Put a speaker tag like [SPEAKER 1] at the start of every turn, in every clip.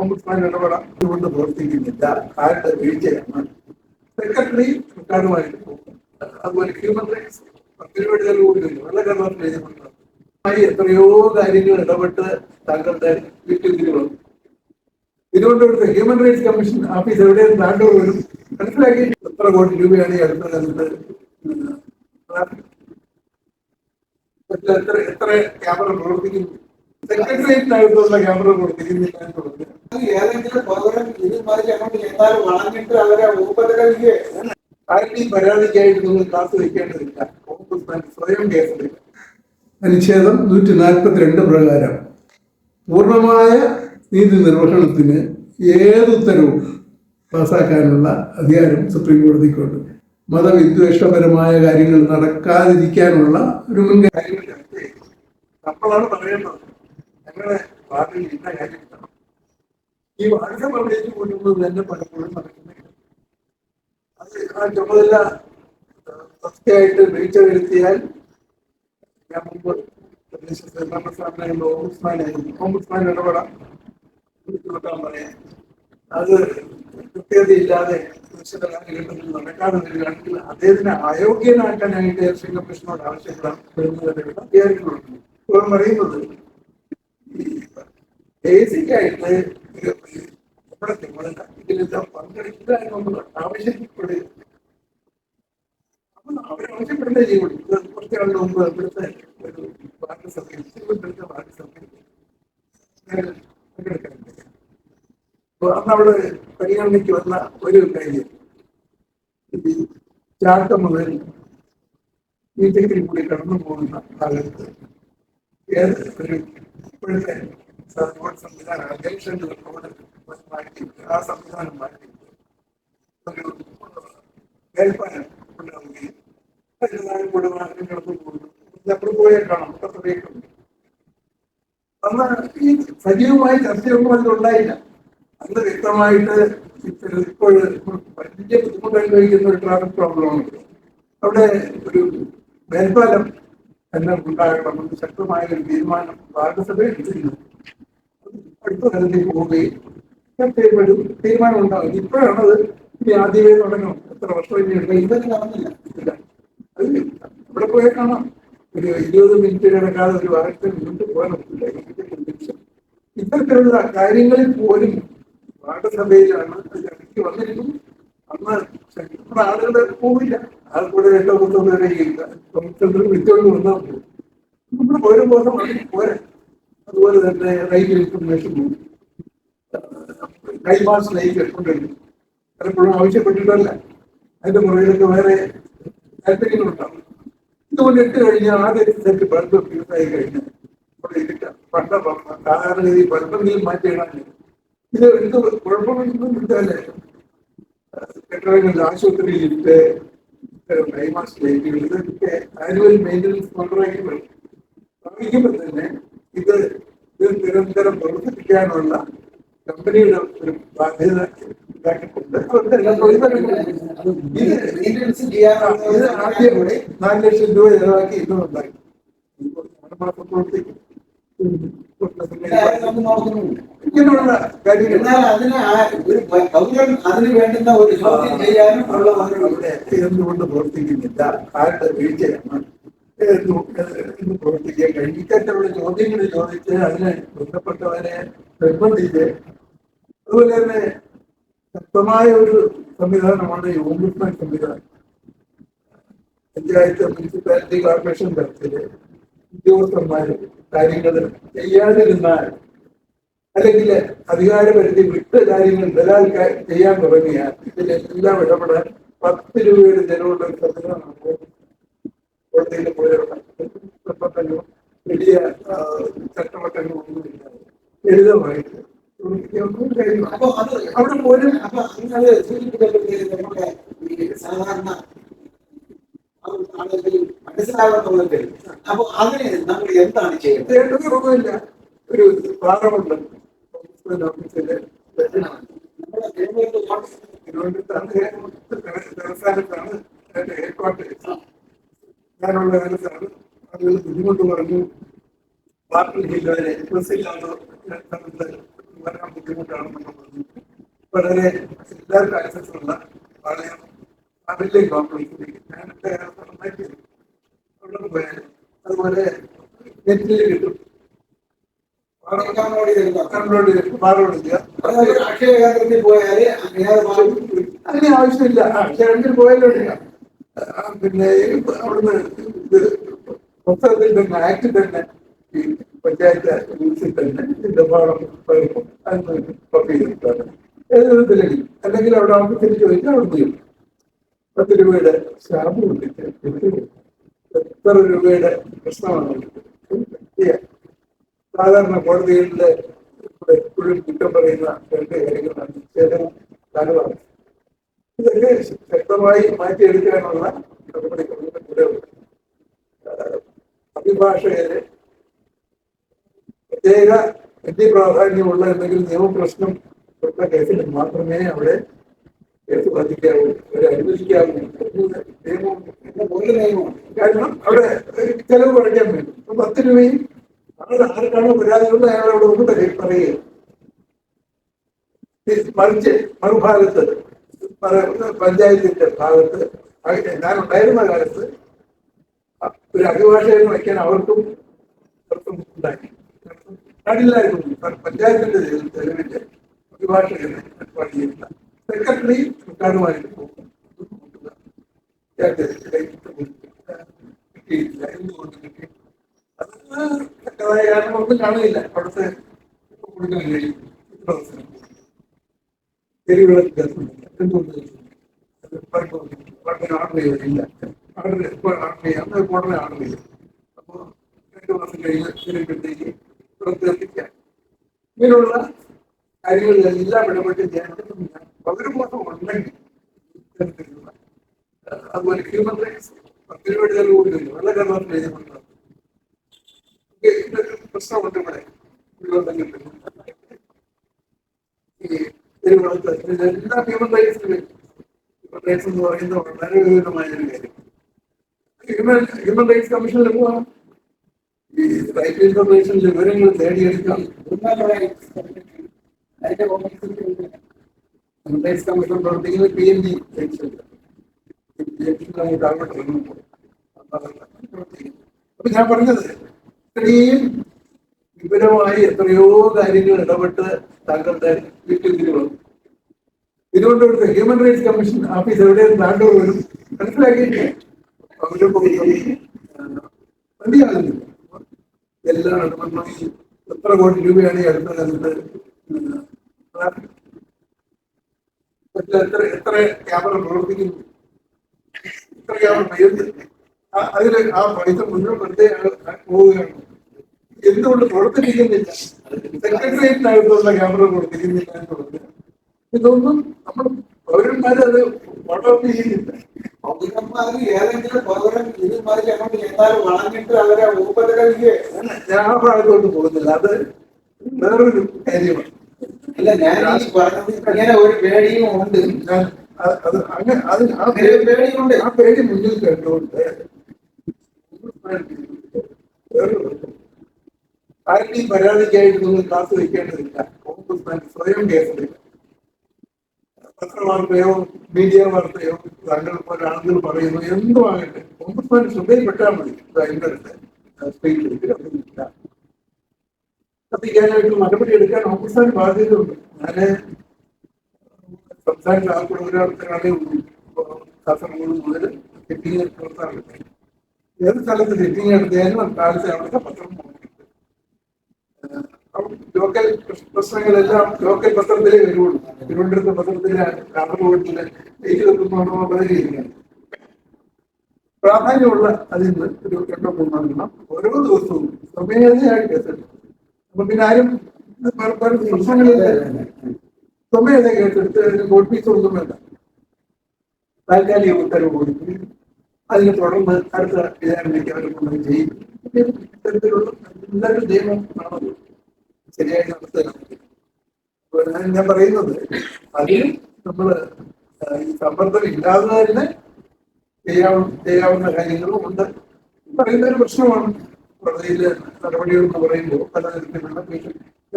[SPEAKER 1] Ombudsman ഇടപെടാൻ പ്രവർത്തിക്കുന്നില്ല. ആരുടെ വീഴ്ചയാണ്? സെക്രട്ടറി സർക്കാരുമായിട്ട് പോകും. അതുപോലെ ഹ്യൂമൻ റൈറ്റ്സ് പരിപാടികൾ കൂടിയുണ്ട്. എത്രയോ കാര്യങ്ങൾ ഇടപെട്ട് താങ്കളുടെ വീട്ടിൽ വന്നു. തിരുവനന്തപുരത്ത് ഹ്യൂമൻ റൈറ്റ്സ് കമ്മീഷൻ ഓഫീസ് എവിടെയും ബാംഗ്ലൂർ വരും. മനസ്സിലാക്കി എത്ര കോടി രൂപയാണ് ഈ അടുത്ത കാലത്ത് എത്ര ക്യാമറ പ്രവർത്തിക്കുന്നു? സെക്രട്ടേറിയറ്റിനകത്തുള്ള ക്യാമറ പ്രവർത്തിക്കുന്നില്ല എന്ന് പറഞ്ഞു. ഏതെങ്കിലും പകരം ഇതുമാതിരി അങ്ങോട്ട് ചെന്നാലും വളഞ്ഞിട്ട് അവരെ ഉപദ്രവിക്കുക. ആരുടെയും പരാതിക്കായിട്ട് നിങ്ങൾ കാത്തു വയ്ക്കേണ്ടതില്ല. ഓംബുഡ്സ്മാൻ സ്വയം കേസെടുക്കും. അനുച്ഛേദം 142 പ്രകാരം പൂർണ്ണമായ നീതി നിർവഹണത്തിന് ഏത് ഉത്തരവും പാസാക്കാനുള്ള അധികാരം സുപ്രീം കോടതിക്കുണ്ട്. മതവിദ്വേഷപരമായ കാര്യങ്ങൾ നടക്കാതിരിക്കാനുള്ള ഒരു മുൻകൈ നമ്മളാണ് പറയേണ്ടത്. ഞങ്ങളെ വാർഡിൽ ഇന്ന കാര്യം ഈ വാർഡ് പ്രദേശത്ത് കൊണ്ടുപോകുന്നത് തന്നെ പലപ്പോഴും നടക്കുന്നില്ല. അത് ആ ചുമതല സത്യമായിട്ട് വീഴ്ച വരുത്തിയാൽ ഞാൻ മുമ്പ് ഓംബുഡ്സ്മാൻ ഇടപെടാൻ പറയാം. അത് കൃത്യതയില്ലാതെ നടക്കാതെ വരികയാണെങ്കിൽ അദ്ദേഹത്തിനെ അയോഗ്യനാക്കാനായിട്ട് ഇലക്ഷൻ കമ്മീഷനോട് ആവശ്യപ്പെടാൻ അധികാരികളുണ്ട്. ഇപ്പോൾ പറയുന്നത് ബേസിക്കായിട്ട് നമ്മുടെ ചുമതല ഇതിലെല്ലാം പങ്കെടുക്കുക എന്നുള്ളത് ആവശ്യപ്പെടുക. അപ്പൊ അവരാവശ്യപ്പെടേണ്ട ചെയ്യുള്ളൂ. കുറച്ചാളുടെ മുമ്പ് ഇവിടുത്തെ ഒരു വാർഡ് സഭയിൽ വാർഡ് സഭയിൽ പങ്കെടുക്കാനുണ്ട്. അന്ന് അവിടെ പരിഗണനയ്ക്ക് വന്ന ഒരു കാര്യം ചാട്ടം മുതൽ വീട്ടിൽ കൂടി കടന്നു പോകുന്ന കാലത്ത് ഒരു ഇപ്പോഴത്തെ റോഡ് സംവിധാനം ജംഗ്ഷൻ റോഡ് മാറ്റി ആ സംവിധാനം മാറ്റി ഒരു മേൽപ്പാലം ഉണ്ടാവുകയും അതിനാലും കൂടെ വാഹനം കടന്നു പോകുന്നു. അപ്പുറം പോയാൽ കാണാം അപ്പുറത്തേക്കുണ്ട്. അന്ന് ഈ സജീവമായ ചർച്ചയൊന്നും അതിലുണ്ടായില്ല. അന്ന് വ്യക്തമായിട്ട് ഇപ്പോൾ വലിയ ബുദ്ധിമുട്ട് അനുഭവിക്കുന്ന ഒരു ട്രാഫിക് പ്രോബ്ലമാണ്. അവിടെ ഒരു മേൽപ്പാലം എല്ലാം ഉണ്ടാകണമെന്ന് ശക്തമായ ഒരു തീരുമാനം വാർഡസഭ എടുത്തിരുന്നു. അടുത്ത തലത്തിൽ പോവുകയും തീരുമാനം ഉണ്ടാകും. ഇപ്പോഴാണത് ഇനി ആദ്യമേ തുടങ്ങും. എത്ര വർഷം ഇനി എടുക്കുക ഇതൊക്കെ നടന്നില്ല. അത് ഇവിടെ പോയാൽ കാണാം. ഒരു 20 മിനിറ്റ് കിടക്കാതെ ഒരു വാഹനത്തിൽ മുന്നോട്ട് പോകാൻ പറ്റില്ല. ഇത്തരത്തിലുള്ള കാര്യങ്ങളിൽ പോലും വാർഡസഭയിലാണ് ഇടയ്ക്ക് വന്നിരിക്കും. അന്ന് ശക്തിപ്പെട്ട ആളുകൾ പോവില്ല. ആൾക്കൂടെ 8 വരെ വിളിച്ചുകൊണ്ട് വന്നാൽ പോകും. നമ്മൾ ഓരോ ദിവസം പോരാ. അതുപോലെ തന്നെ റൈറ്റ് ഇൻഫർമേഷൻ കൈമാസ് ലൈറ്റ് കൊണ്ടുവരും. പലപ്പോഴും ആവശ്യപ്പെട്ടിട്ടല്ല. അതിന്റെ പുറകിലൊക്കെ വേറെ താല്പര്യങ്ങളുണ്ടാവും. ഇതുകൊണ്ട് ഇട്ട് കഴിഞ്ഞാൽ ആദ്യം സെറ്റ് ബൾബ് ഫ്യൂസായി കഴിഞ്ഞാൽ അവിടെ ഇരിക്കാം. സാധാരണഗതി ബൾബെങ്കിലും മാറ്റിയിടാൻ ഇത് കുഴപ്പമൊന്നും ഇട്ടല്ലേ. കെട്ടിടങ്ങളിൽ ആശുപത്രിയിലിട്ട് കൈമാസ് ലൈറ്റുകൾ ഇതൊക്കെ ആനുവൽ മെയിൻ്റനൻസ് കോൺട്രാക്ട് സ്ഥാപിക്കുമ്പോൾ തന്നെ ഇത് നിരന്തരം പ്രവർത്തിപ്പിക്കാനുള്ള കമ്പനിയുടെ ഒരു ബാധ്യത ഉണ്ടാക്കിക്കൊണ്ട് ഇത് ആദ്യം 4 ലക്ഷം രൂപ ചെലവാക്കി ഇന്നും ഉണ്ടാക്കി. മാസം പ്രവർത്തിക്കും. ഇങ്ങനെയുള്ള കാര്യങ്ങൾ അതിന് വേണ്ടുന്ന ഒരു അവിടെ എന്തുകൊണ്ട് പ്രവർത്തിക്കുന്നില്ല? ആരുടെ വീഴ്ചയാണ് എന്ന് പ്രവർത്തിക്കാൻ കഴിയും? ഇത്തരത്തിലുള്ള ചോദ്യങ്ങൾ ചോദിച്ച് അതിനെ ബന്ധപ്പെട്ടവരെ നിർബന്ധിച്ച് അതുപോലെ തന്നെ ശക്തമായ ഒരു സംവിധാനമാണ് ഈ ഓംബുഡ്സ്മാൻ സംവിധാനം. പഞ്ചായത്ത് മുനിസിപ്പാലിറ്റി കോർപ്പറേഷൻ തലത്തില് ഉദ്യോഗസ്ഥന്മാർ കാര്യങ്ങൾ ചെയ്യാതിരുന്നാൽ അല്ലെങ്കിൽ അധികാരപരിധി വിട്ട് കാര്യങ്ങൾ ബലാത്കാരം ചെയ്യാൻ തുടങ്ങിയാൽ ഇതിലെല്ലാം ഇടപെടാൻ 10 രൂപയുടെ ചെലവുള്ള ഒരു സംവിധാനമാണ് കോടതിയിൽ പോയവർ വലിയ ചട്ടവട്ടങ്ങൾ ഒന്നുമില്ല. ലളിതമായിട്ട് കഴിയും. അപ്പൊ അത് അവിടെ പോലും സാധാരണ മനസ്സിലാകുന്നുള്ളത്. അപ്പൊ അതിന് നമ്മൾ എന്താണ് ചെയ്യേണ്ടത്? ഒന്നുമില്ല. ഒരു പാർലമെന്റ് ഓഫീസിലെ തിരുവനന്തപുരത്താണ് ഹെഡ്ക്വാർട്ടേഴ്സ്. ഞാനുള്ള കാലത്താണ് ആളുകൾ ബുദ്ധിമുട്ട് പറഞ്ഞു. പാർട്ടി ജില്ലയിലെ പ്രസിലാണ് സ്ഥലത്ത് വരാൻ ബുദ്ധിമുട്ടാണെന്നൊക്കെ പറഞ്ഞു. വളരെ എല്ലാവർക്കും ആക്സസ് ഉള്ള വളരെ വലിയ കോംപ്ലക്സിലേക്ക് ഞാനൊക്കെ അവിടെ പോയാൽ അതുപോലെ നെറ്റിൽ കിട്ടും.
[SPEAKER 2] അക്ഷയ കേന്ദ്രത്തിൽ പോയാല്
[SPEAKER 1] അതിന് ആവശ്യമില്ല. അക്ഷയ കേന്ദ്രത്തിൽ പോയാലോ പിന്നെ അവിടുന്ന് ഇത് പുസ്തകത്തിൽ തന്നെ ആക്ട് തന്നെ ഈ പഞ്ചായത്ത് റൂൾസിൽ തന്നെ ഇതിന്റെ ഭാഗം അതിന് കോപ്പി ചെയ്തിട്ടാണ് ഏത് വിധത്തിലെങ്കിൽ അല്ലെങ്കിൽ അവിടെ ഓഫീസിൽ ചോദിച്ചാൽ അവിടെ ചെയ്യും. 10 രൂപയുടെ സ്റ്റാമ്പ് കൊണ്ടിട്ട് എത്ര രൂപയുടെ പ്രശ്നമാണ്. സാധാരണ കോടതികളിലെ എപ്പോഴും കുറ്റം പറയുന്ന 2 കാര്യങ്ങളാണ് നിഷേധവും ധനമാണ്. ഇതൊക്കെ ശക്തമായി മാറ്റിയെടുക്കാനുള്ള നടപടികളുടെ കൂടെ അഭിഭാഷകരെ പ്രത്യേക പ്രാധാന്യമുള്ള എന്തെങ്കിലും നിയമപ്രശ്നം ഉള്ള കേസിൽ മാത്രമേ അവിടെ കേസ് ബാധിക്കാവൂ, അവരെ അനുവദിക്കാവൂ. നിയമവും കാരണം അവിടെ ചെലവ് കുറയ്ക്കാൻ വേണ്ടി 10 രൂപയും ആർക്കാണോ പരാതികളുണ്ട് അയാൾ അവിടെ ഒന്ന് പറയുക. മറിച്ച് മറുഭാഗത്ത് പഞ്ചായത്തിന്റെ ഭാഗത്ത് ഞാനുണ്ടായിരുന്ന കാലത്ത് ഒരു അഭിഭാഷകനെ വയ്ക്കാൻ അവർക്കും ഉണ്ടാക്കി പാടില്ലായിരുന്നു. പഞ്ചായത്തിന്റെ തെരുവിന്റെ അഭിഭാഷകനെ ഏർപ്പാട് ചെയ്യുന്ന സെക്രട്ടറി സർക്കാരുമായിട്ട് പോകും. കിട്ടിയിട്ടില്ല, എന്തുകൊണ്ട് കിട്ടി? അത് തക്കതായ കാരണമൊന്നും കാണുന്നില്ല. അവിടുത്തെ കൊടുക്കാൻ കഴിയും. തെരുവിളക്ക് എന്തുകൊണ്ട് ഓർഡർ ചെയ്തില്ല. ഓർഡർ എപ്പോൾ ഓർഡർ ചെയ്യാം, ഉടനെ ഓർഡർ ചെയ്യും. അപ്പോൾ 2 മാസം കഴിഞ്ഞ് വരുമ്പോഴത്തേക്ക് പുറത്തെത്തിക്കാം. ഇങ്ങനെയുള്ള കാര്യങ്ങളിലെല്ലാം ഇടപെട്ട് ചെയ്യാൻ പൗരബോധം ഉണ്ടെങ്കിൽ അതുപോലെ ഹ്യൂമൻ റൈറ്റ്സ് 10 രൂപയുടെ ചെലവ് കൊടുക്കില്ല. വളരെ എഴുതിക്കൊണ്ടാണ് ഇതൊരു പ്രശ്നമുണ്ട് ഇവിടെ. ഈ തെരുവുകളത്ത് എല്ലാ ഹ്യൂമൻ റൈറ്റ്സിലും ഹ്യൂമൻ റൈറ്റ്സ് എന്ന് പറയുന്നത് വളരെ വിവിധമായ ഒരു കാര്യം. ഹ്യൂമൻ റൈറ്റ്സ് കമ്മീഷനിൽ പോകാം. ഈ റൈറ്റ് ഇൻഫർമേഷനിൽ വിവരങ്ങൾ നേടിയെടുക്കാം. അതിന്റെ ഹ്യൂമൻ റൈറ്റ്സ് കമ്മീഷൻ പ്രവർത്തിക്കുന്നത് PNG അപ്പൊ ഞാൻ പറഞ്ഞത് ഇത്രയും വിപുലമായി എത്രയോ കാര്യങ്ങൾ ഇടപെട്ട് താങ്കളുടെ വീട്ടിൽ വന്നു. തിരുവനന്തപുരത്ത് ഹ്യൂമൻ റൈറ്റ്സ് കമ്മീഷൻ ഓഫീസ് എവിടെയും ബാംഗ്ലൂർ വരും മനസ്സിലാക്കിയിട്ടില്ല. മതിയാകുന്നില്ല. എല്ലാം എത്ര കോടി രൂപയാണ് ഈ അടുത്ത കാലത്ത് എത്ര ക്യാമറ പ്രവർത്തിക്കുന്നു, എത്ര ക്യാമറ പയ്യുന്നത്. അതില് ആ പൈസ മുഴുവൻ വെറുതെ പോവുകയാണ്. എന്തുകൊണ്ട് പ്രവർത്തിപ്പിക്കുന്നില്ല? സെക്രട്ടേറിയറ്റിനകത്തുള്ള ക്യാമറ പ്രവർത്തിക്കുന്നില്ല എന്നുള്ളത്. ഇതൊന്നും നമ്മൾ പൗരന്മാര് അത് ഫോട്ടോ ചെയ്യുന്നില്ല.
[SPEAKER 2] പൗരന്മാര് ഏതെങ്കിലും പൗരൻ ഇതുമാതിരി അങ്ങോട്ട് ചെന്നാലും വളഞ്ഞിട്ട് അവരെ ഉപദ്രവിക്കുക.
[SPEAKER 1] ഞാൻ ആ ഭാഗത്തോട്ട് പോകുന്നില്ല. അത് വേറൊരു കാര്യമാണ്.
[SPEAKER 2] അല്ല, ഞാൻ പറഞ്ഞത് ഇങ്ങനെ ഒരു പേടിയും ഉണ്ട്.
[SPEAKER 1] അത് അങ്ങനെ അത് ആ പേടിയുണ്ട്. ആ പേടി മുന്നിൽ കണ്ടുകൊണ്ട് ആരുടെയും പരാതിക്കായിട്ട് നിങ്ങൾ കാത്തു വയ്ക്കേണ്ടതില്ല. ഓംബുഡ്സ്മാൻ സ്വയം കേസെടുക്കുക. പത്രവാർത്തയോ മീഡിയ വാർത്തയോ താങ്കൾ പോലെ ആളുകൾ പറയുന്നു എന്തുമാകട്ടെ, ഓംബുഡ്സ്മാൻ ശ്രദ്ധയിൽപ്പെട്ടാൽ മതി. ഇന്നത്തെ സ്പീക്കിലേക്ക് കത്തില്ല. കത്തിക്കാനായിട്ട് നടപടി എടുക്കാൻ ഓംബുഡ്സ്മാൻ ബാധ്യതയുണ്ട്. ഞാന് സംസ്ഥാനത്ത് ആൾക്കൂടെ ഒരാൾക്കാരേ ഉള്ളൂ. കാസർഗോഡ് മുതൽ ചെക്കിങ് നടത്താറുണ്ട്. ഏത് സ്ഥലത്ത് ചെക്കിങ് നടത്തിയാലും കാലത്ത് അവിടുത്തെ പത്രം നോക്കിയിട്ട് ലോക്കൽ പ്രശ്നങ്ങളെല്ലാം ലോക്കൽ പത്രത്തിലേ വരുള്ളൂ. തിരുവനന്തപുരത്തെ പത്രത്തിലെ കാസർഗോഡിലെ ഡെയിലി വെക്കുന്നോണോ പതിരിക്കുകയാണ്. പ്രാധാന്യമുള്ള അതിൽ നിന്ന് ഒരു 2-3 എണ്ണം ഓരോ ദിവസവും സ്വമേധയായിട്ട് കേസെടുക്കും. അപ്പൊ പിന്നെ ആരും പ്രശ്നങ്ങളില്ല. സ്വമേധ കേസെടുത്ത് നോട്ടീസ് ഒന്നും വേണ്ട, താൽക്കാലിക ഉത്തരവ് കൊടുക്കും. അതിനെ തുടർന്ന് അടുത്ത വിചാരണയ്ക്ക് അവർ കൊണ്ടുപോയി ചെയ്യും. ഇത്തരത്തിലുള്ള എല്ലാവരും നിയമം ആണത് ശരിയായി നടത്താൻ. ഞാൻ പറയുന്നത് അതിൽ നമ്മള് ഈ സമ്മർദ്ദം ഇല്ലാതെ തന്നെ ചെയ്യാവുന്ന കാര്യങ്ങളും ഉണ്ട്. പറയുന്ന ഒരു പ്രശ്നമാണ്. കോടതിയിലെ നടപടികൾ എന്ന് പറയുമ്പോൾ പല തരത്തിലുള്ള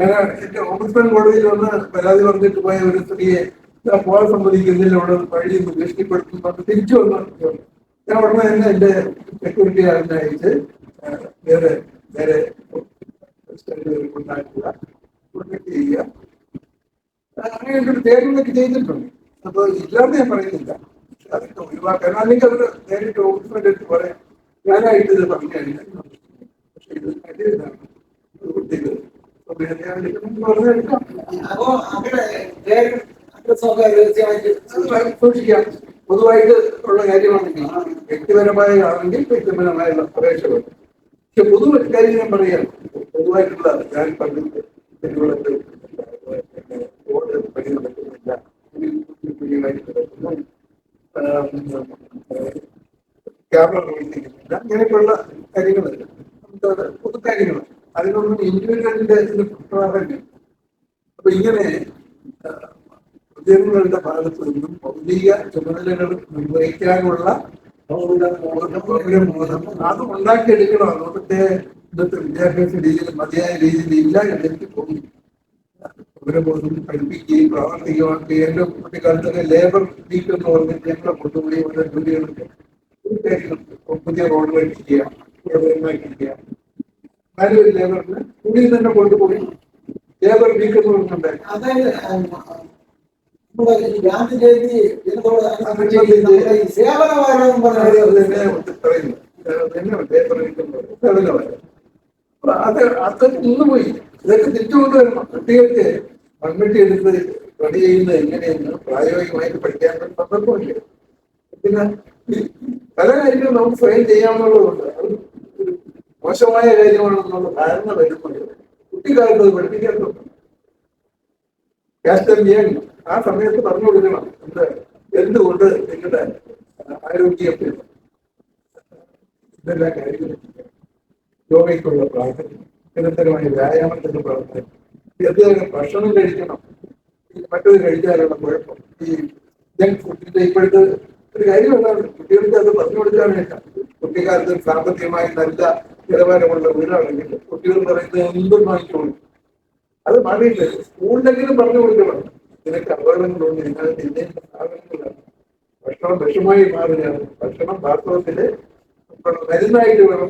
[SPEAKER 1] ഞാൻ എന്റെ ഓംബുഡ്സ്മാൻ കോടതിയിൽ വന്ന് പരാതി പറഞ്ഞിട്ട് പോയ ഒരു സ്ത്രീയെ ഞാൻ പോകാൻ സമ്മതിക്കുന്നില്ല, അവിടെ വഴി ഭീഷണിപ്പെടുത്തുന്നു പറഞ്ഞ് തിരിച്ചു വന്നു. ഞാൻ ഉടനെ തന്നെ എന്റെ സെക്യൂരിറ്റി ആളിനെ അയച്ച് വേറെ വേറെ കൊണ്ടാക്കുക, പ്രൊട്ടക്ട് ചെയ്യുക, അങ്ങനെ ഒരു തേടുന്നൊക്കെ ചെയ്തിട്ടുണ്ട്. അപ്പൊ ഇല്ലാന്ന് ഞാൻ പറയുന്നില്ല, അതൊക്കെ ഒഴിവാക്കാൻ. അല്ലെങ്കിൽ അവർ നേരിട്ട് ഓഫീസിന്റെ അടുത്ത് പറയാം, ഞാനായിട്ട് ഇത് പറഞ്ഞു കഴിഞ്ഞാൽ പക്ഷെ ഇത് കഴിയില്ലാണ് കുട്ടികൾ പറഞ്ഞെടുക്കാം.
[SPEAKER 2] അപ്പോ അവിടെ അഡ്രസ്സൊക്കെ തീർച്ചയായിട്ടും
[SPEAKER 1] സൂക്ഷിക്കാം. പൊതുവായിട്ട് ഉള്ള കാര്യമാണെങ്കിൽ, വ്യക്തിപരമായ ആണെങ്കിൽ വ്യക്തിപരമായുള്ള അപേക്ഷകൾ. പക്ഷെ പൊതു കാര്യം ഞാൻ പറയാം, പൊതുവായിട്ടുള്ള ഞാൻ പറഞ്ഞിട്ട് കുട്ടികളൊക്കെ റോഡ് പണി നടക്കുന്നില്ല, ക്യാമറ പ്രവർത്തിക്കുന്നില്ല, അങ്ങനെയൊക്കെയുള്ള കാര്യങ്ങളല്ല, നമുക്ക് പൊതു കാര്യങ്ങളാണ്. അതിനൊന്നും ഇൻഡിവിജ്വലിന്റെ ഇത് പ്രാധാന്യം. അപ്പൊ ഇങ്ങനെ ഉദ്യോഗങ്ങളുടെ ഭാഗത്തു നിന്നും ഭൗതിക ചുമതലകൾ നിർവഹിക്കാനുള്ള പൗരബോധം അത് ഉണ്ടാക്കിയെടുക്കണം. അതുകൊണ്ടത്തെ ഇന്നത്തെ വിദ്യാഭ്യാസ രീതിയിൽ മതിയായ രീതിയിൽ ഇല്ല എന്നെനിക്ക് തോന്നുന്നു. പൗരബോധം പഠിപ്പിക്കുകയും പ്രാവർത്തികമാക്കുകയും, എന്റെ കുട്ടിക്കാലത്തൊക്കെ ലേബർ വീക്ക് എന്ന് പറഞ്ഞിട്ട് ഞങ്ങളെ കൊണ്ടുപോയി ഓരോ ജോലികളൊക്കെ പുതിയ റോഡുകൾ ചെയ്യുക, ചെയ്യുക, മാനുവൽ ലേബറിന് കൂടി തന്നെ കൊണ്ടുപോയി ലേബർ വീക്ക് എന്ന് പറഞ്ഞിട്ടുണ്ടായിരുന്നു.
[SPEAKER 2] അതായത് ഗാന്ധി ജയന്തി സേവനവാരം
[SPEAKER 1] അതൊക്കെ നിന്നുപോയി. ഇതൊക്കെ തിരിച്ചുകൊണ്ടുവരണം. കുട്ടികൾക്ക് മൺവെട്ടി എടുത്ത് പണി ചെയ്യുന്നത് എങ്ങനെയെന്ന് പ്രായോഗികമായിട്ട് പഠിക്കാൻ സന്ദർഭമില്ല. പിന്നെ പല കാര്യങ്ങളും നമുക്ക് സ്വയം ചെയ്യാവുന്നതുകൊണ്ട് അത് ഒരു മോശമായ കാര്യമാണെന്നുള്ള ധാരണ വരുന്നുണ്ട്. കുട്ടിക്കാലത്ത് അത് പഠിപ്പിക്കാറുണ്ട്. ക്യാസ്റ്റർ ചെയ്യണം. ആ സമയത്ത് പറഞ്ഞു കൊടുക്കണം, എന്തുകൊണ്ട് നിങ്ങളുടെ ആരോഗ്യം ഇതെല്ലാം കാര്യങ്ങൾ, യോഗയ്ക്കുള്ള പ്രാധാന്യം, നിരന്തരമായ വ്യായാമത്തിന്റെ പ്രാധാന്യം, എന്തെങ്കിലും ഭക്ഷണം കഴിക്കണം, മറ്റത് കഴിച്ചാലുള്ള കുഴപ്പം, ഈ ജങ്ക് ഫുഡിന്റെ ഇപ്പോഴത്തെ ഒരു കാര്യം എന്താണ്, കുട്ടികൾക്ക് അത് പറഞ്ഞു കൊടുക്കാനായിട്ടാ. കുട്ടിക്കാലത്ത് സാമ്പത്തികമായി നല്ല നിലവാരമുള്ള വീടാണെങ്കിൽ കുട്ടികൾ പറയുന്നത് എന്തും വാങ്ങിച്ചോളൂ. അത് മാറിയില്ല. സ്കൂളിലെങ്കിലും പറഞ്ഞു കൊടുക്കണം, നിനക്ക് അപകടങ്ങളുണ്ട്, ഇതിനകത്ത് ഇന്ത്യൻ സാധനങ്ങളാണ്. ഭക്ഷണം വിഷമായി മാറുകയാണ്. ഭക്ഷണം വാസ്തവത്തില് മരുന്നായിട്ട് വേണം.